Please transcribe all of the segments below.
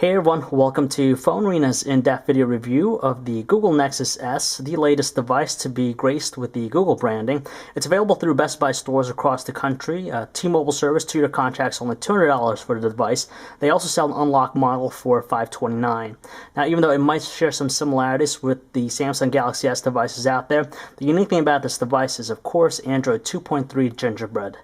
Hey everyone, welcome to PhoneArena's in-depth video review of the Google Nexus S, the latest device to be graced with the Google branding. It's available through Best Buy stores across the country. T-Mobile service, 2-year contracts, only $200 for the device. They also sell an unlocked model for $529. Now, even though it might share some similarities with the Samsung Galaxy S devices out there, the unique thing about this device is, of course, Android 2.3 Gingerbread.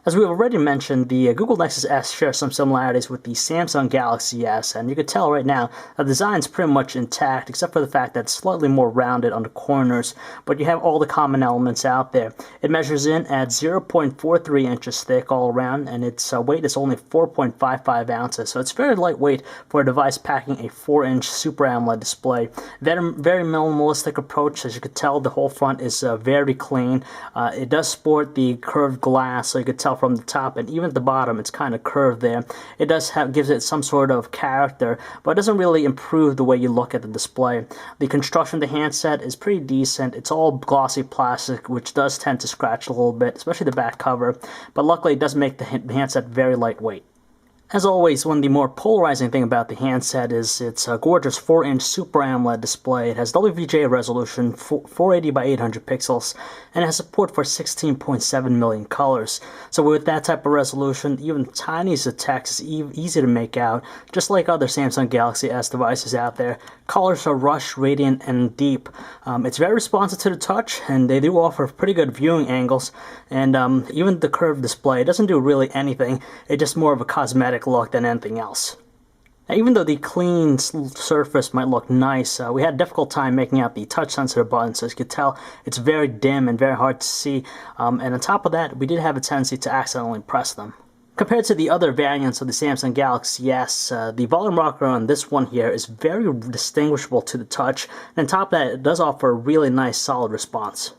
As we've already mentioned, the Google Nexus S shares some similarities with the Samsung Galaxy S, and you can tell right now the design's pretty much intact, except for the fact that it's slightly more rounded on the corners, but you have all the common elements out there. It measures in at 0.43 inches thick all around, and its weight is only 4.55 ounces, so it's very lightweight for a device packing a 4-inch Super AMOLED display. Very minimalistic approach. As you can tell, the whole front is very clean. It does sport the curved glass, so you can tell from the top and even at the bottom it's kind of curved there. It does gives it some sort of character, but it doesn't really improve the way you look at the display. The construction of the handset is pretty decent. It's all glossy plastic, which does tend to scratch a little bit, especially the back cover, but luckily it does make the handset very lightweight. As always, one of the more polarizing thing about the handset is its gorgeous 4-inch Super AMOLED display. It has WVGA resolution, 480 by 800 pixels, and it has support for 16.7 million colors. So with that type of resolution, even the tiniest of text is easy to make out. Just like other Samsung Galaxy S devices out there, colors are rush, radiant, and deep. It's very responsive to the touch, and they do offer pretty good viewing angles, and even the curved display, it doesn't do really anything. It's just more of a cosmetic look than anything else. Now, even though the clean surface might look nice, we had a difficult time making out the touch sensor button, so as you can tell, it's very dim and very hard to see, and on top of that, we did have a tendency to accidentally press them. Compared to the other variants of the Samsung Galaxy S, the volume rocker on this one here is very distinguishable to the touch, and on top of that, it does offer a really nice solid response.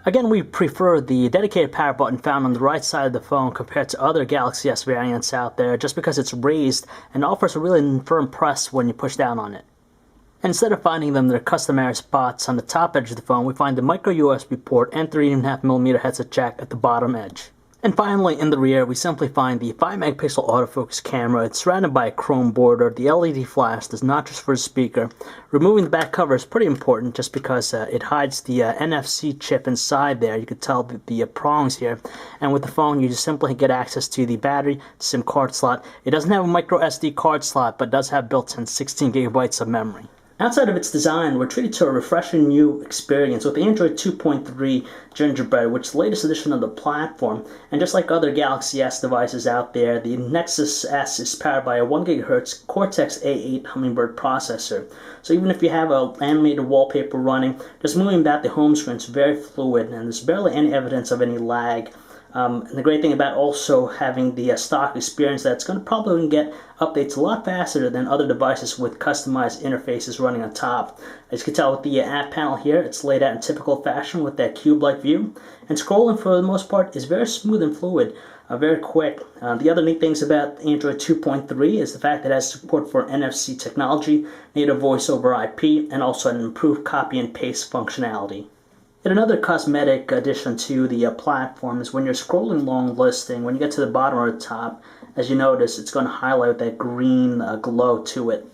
Again, we prefer the dedicated power button found on the right side of the phone compared to other Galaxy S variants out there, just because it's raised and offers a really firm press when you push down on it. And instead of finding them their customary spots on the top edge of the phone, we find the micro USB port and 3.5mm headset jack at the bottom edge. And finally, in the rear, we simply find the 5-megapixel autofocus camera. It's surrounded by a chrome border. The LED flash does notches for the speaker. Removing the back cover is pretty important just because it hides the NFC chip inside there. You can tell the prongs here. And with the phone, you just simply get access to the battery, SIM card slot. It doesn't have a micro SD card slot, but does have built-in 16 gigabytes of memory. Outside of its design, we're treated to a refreshing new experience with Android 2.3 Gingerbread, which is the latest edition of the platform. And just like other Galaxy S devices out there, the Nexus S is powered by a 1 GHz Cortex-A8 Hummingbird processor. So even if you have an animated wallpaper running, just moving about the home screen is very fluid, and there's barely any evidence of any lag. And the great thing about also having the stock experience, that it's going to probably get updates a lot faster than other devices with customized interfaces running on top. As you can tell with the app panel here, it's laid out in typical fashion with that cube-like view. And scrolling for the most part is very smooth and fluid, very quick. The other neat things about Android 2.3 is the fact that it has support for NFC technology, native voice over IP, and also an improved copy and paste functionality. And another cosmetic addition to the platform is when you're scrolling along listing, when you get to the bottom or the top, as you notice, it's going to highlight that green glow to it.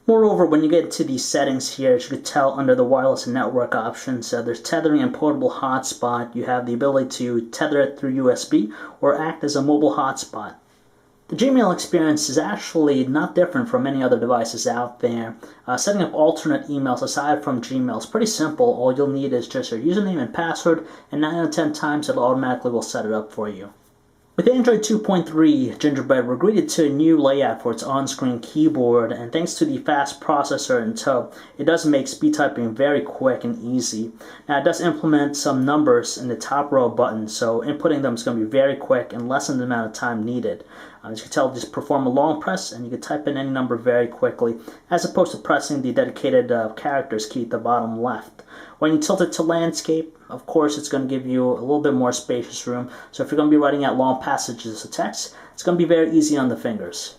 Moreover, when you get to the settings here, as you can tell under the wireless and network options, there's tethering and portable hotspot. You have the ability to tether it through USB or act as a mobile hotspot. The Gmail experience is actually not different from many other devices out there. Setting up alternate emails aside from Gmail is pretty simple. All you'll need is just your username and password, and 9 out of 10 times it automatically will set it up for you. With Android 2.3 Gingerbread, we're greeted to a new layout for its on-screen keyboard, and thanks to the fast processor in tow, it does make speed typing very quick and easy. Now, it does implement some numbers in the top row buttons, so inputting them is going to be very quick and lessen the amount of time needed. As you can tell, just perform a long press and you can type in any number very quickly, as opposed to pressing the dedicated characters key at the bottom left. When you tilt it to landscape, of course, it's going to give you a little bit more spacious room. So if you're going to be writing out long passages of text, it's going to be very easy on the fingers.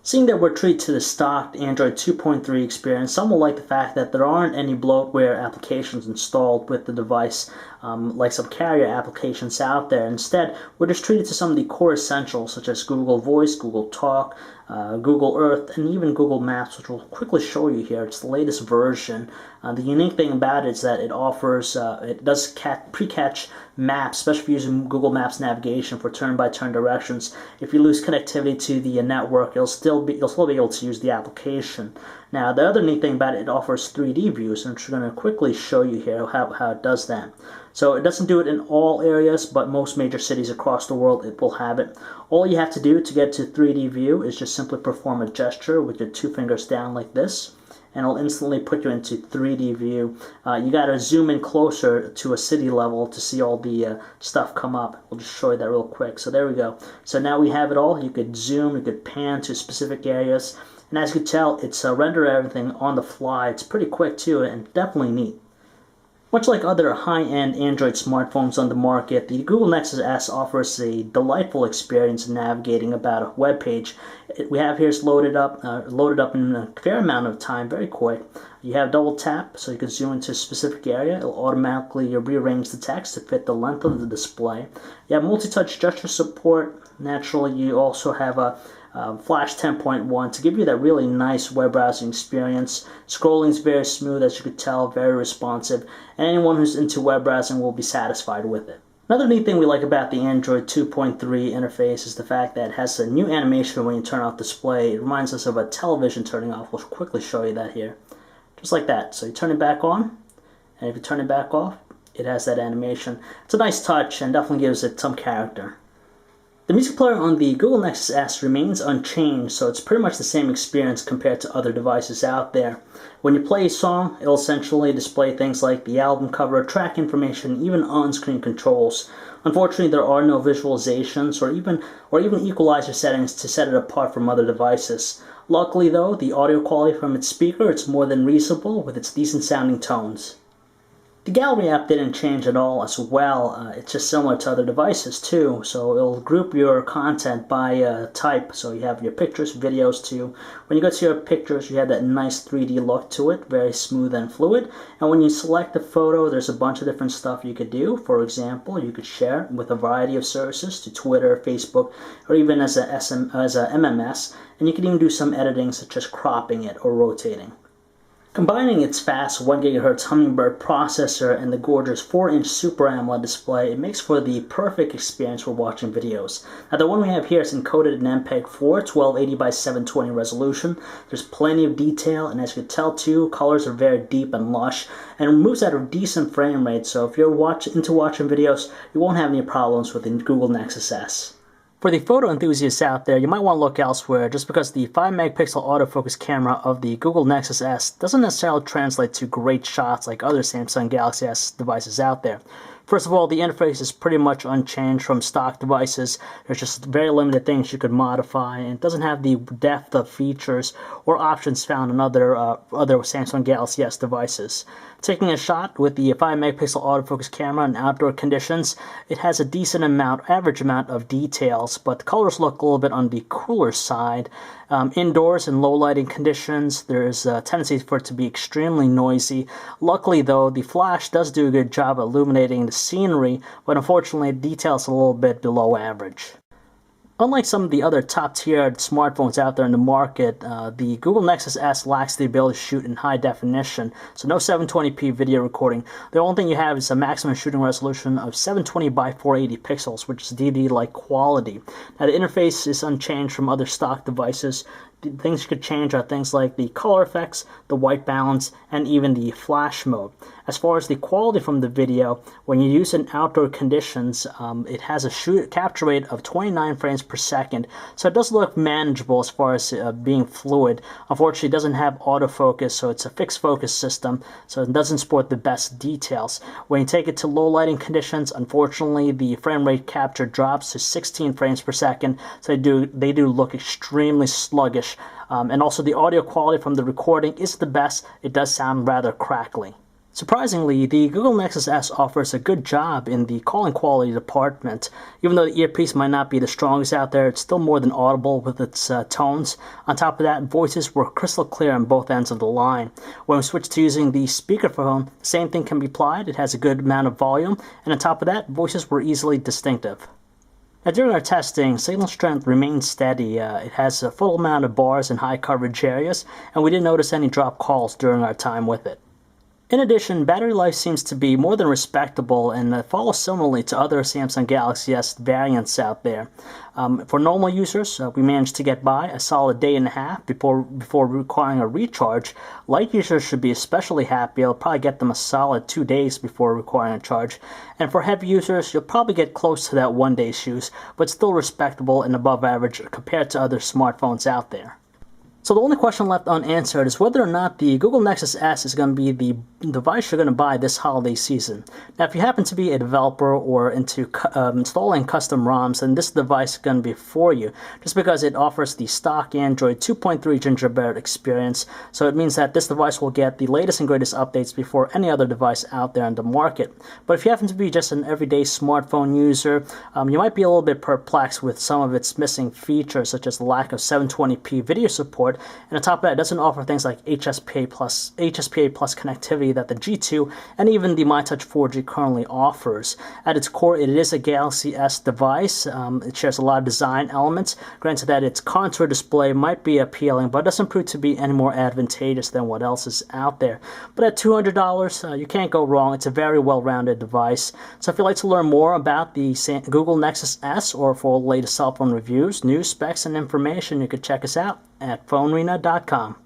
Seeing that we're treated to the stock Android 2.3 experience, some will like the fact that there aren't any bloatware applications installed with the device. like some carrier applications out there. Instead, we're just treated to some of the core essentials such as Google Voice, Google Talk, Google Earth, and even Google Maps, which we'll quickly show you here. It's the latest version. The unique thing about it is that it offers, it does pre-catch maps, especially if you're using Google Maps navigation for turn-by-turn directions. If you lose connectivity to the network, you'll still be able to use the application. Now, the other neat thing about it offers 3D views, and we're going to quickly show you here how it does that. So it doesn't do it in all areas, but most major cities across the world, it will have it. All you have to do to get to 3D view is just simply perform a gesture with your 2 fingers down like this, and it'll instantly put you into 3D view. You got to zoom in closer to a city level to see all the stuff come up. We'll just show you that real quick. So there we go. So now we have it all. You could zoom, you could pan to specific areas, and as you can tell, it's render everything on the fly. It's pretty quick too, and definitely neat. Much like other high-end Android smartphones on the market, the Google Nexus S offers a delightful experience in navigating about a web page. We have here is loaded up in a fair amount of time, very quick. You have double tap, so you can zoom into a specific area. It'll automatically rearrange the text to fit the length of the display. You have multi-touch gesture support. Naturally, you also have a Flash 10.1 to give you that really nice web browsing experience. Scrolling is very smooth, as you could tell, very responsive, and anyone who's into web browsing will be satisfied with it. Another neat thing we like about the Android 2.3 interface is the fact that it has a new animation when you turn off display. It reminds us of a television turning off. We'll quickly show you that here. Just like that. So you turn it back on, and if you turn it back off, it has that animation. It's a nice touch and definitely gives it some character. The music player on the Google Nexus S remains unchanged, so it's pretty much the same experience compared to other devices out there. When you play a song, it'll essentially display things like the album cover, track information, even on-screen controls. Unfortunately, there are no visualizations or even equalizer settings to set it apart from other devices. Luckily though, the audio quality from its speaker is more than reasonable with its decent sounding tones. The Gallery app didn't change at all as well. It's just similar to other devices too, so it'll group your content by type. So you have your pictures, videos too. When you go to your pictures, you have that nice 3D look to it, very smooth and fluid. And when you select a photo, there's a bunch of different stuff you could do. For example, you could share with a variety of services to Twitter, Facebook, or even as a MMS. And you can even do some editing such as cropping it or rotating. Combining its fast 1 GHz Hummingbird processor and the gorgeous 4-inch Super AMOLED display, it makes for the perfect experience for watching videos. Now the one we have here is encoded in MPEG-4, 1280 by 720 resolution. There's plenty of detail, and as you can tell too, colors are very deep and lush, and it moves at a decent frame rate, so if you're into watching videos, you won't have any problems with the Google Nexus S. For the photo enthusiasts out there, you might want to look elsewhere just because the 5-megapixel autofocus camera of the Google Nexus S doesn't necessarily translate to great shots like other Samsung Galaxy S devices out there. First of all, the interface is pretty much unchanged from stock devices. There's just very limited things you could modify, and it doesn't have the depth of features or options found in other Samsung Galaxy S devices. Taking a shot with the 5-megapixel autofocus camera in outdoor conditions, it has a decent average amount of details, but the colors look a little bit on the cooler side. Indoors in low lighting conditions, there's a tendency for it to be extremely noisy. Luckily though, the flash does do a good job illuminating the scenery, but unfortunately the detail's a little bit below average. Unlike some of the other top-tiered smartphones out there in the market, the Google Nexus S lacks the ability to shoot in high definition, so no 720p video recording. The only thing you have is a maximum shooting resolution of 720 by 480 pixels, which is DVD-like quality. Now the interface is unchanged from other stock devices. The things you could change are things like the color effects, the white balance, and even the flash mode. As far as the quality from the video, when you use it in outdoor conditions, it has a capture rate of 29 frames per second, so it does look manageable as far as being fluid. Unfortunately, it doesn't have autofocus, so it's a fixed focus system, so it doesn't support the best details. When you take it to low lighting conditions, unfortunately, the frame rate capture drops to 16 frames per second, so they do look extremely sluggish. And also the audio quality from the recording is the best. It does sound rather crackly. Surprisingly, the Google Nexus S offers a good job in the calling quality department. Even though the earpiece might not be the strongest out there, it's still more than audible with its tones. On top of that, voices were crystal clear on both ends of the line. When we switch to using the speakerphone, the same thing can be applied. It has a good amount of volume, and on top of that, voices were easily distinctive. Now, during our testing, signal strength remained steady. It has a full amount of bars in high coverage areas, and we didn't notice any dropped calls during our time with it. In addition, battery life seems to be more than respectable and follows similarly to other Samsung Galaxy S variants out there. For normal users, we managed to get by a solid day and a half before requiring a recharge. Light users should be especially happy. It'll probably get them a solid 2 days before requiring a charge. And for heavy users, you'll probably get close to that 1 day's use, but still respectable and above average compared to other smartphones out there. So the only question left unanswered is whether or not the Google Nexus S is going to be the device you're going to buy this holiday season. Now, if you happen to be a developer or into installing custom ROMs, then this device is going to be for you, just because it offers the stock Android 2.3 Gingerbread experience. So it means that this device will get the latest and greatest updates before any other device out there on the market. But if you happen to be just an everyday smartphone user, you might be a little bit perplexed with some of its missing features, such as the lack of 720p video support. And on top of that, it doesn't offer things like HSPA plus connectivity that the G2 and even the MyTouch 4G currently offers. At its core, it is a Galaxy S device. It shares a lot of design elements. Granted that its contour display might be appealing, but it doesn't prove to be any more advantageous than what else is out there. But at $200, you can't go wrong. It's a very well-rounded device. So if you'd like to learn more about the Google Nexus S or for latest cell phone reviews, news, specs, and information, you could check us out at PhoneArena.com.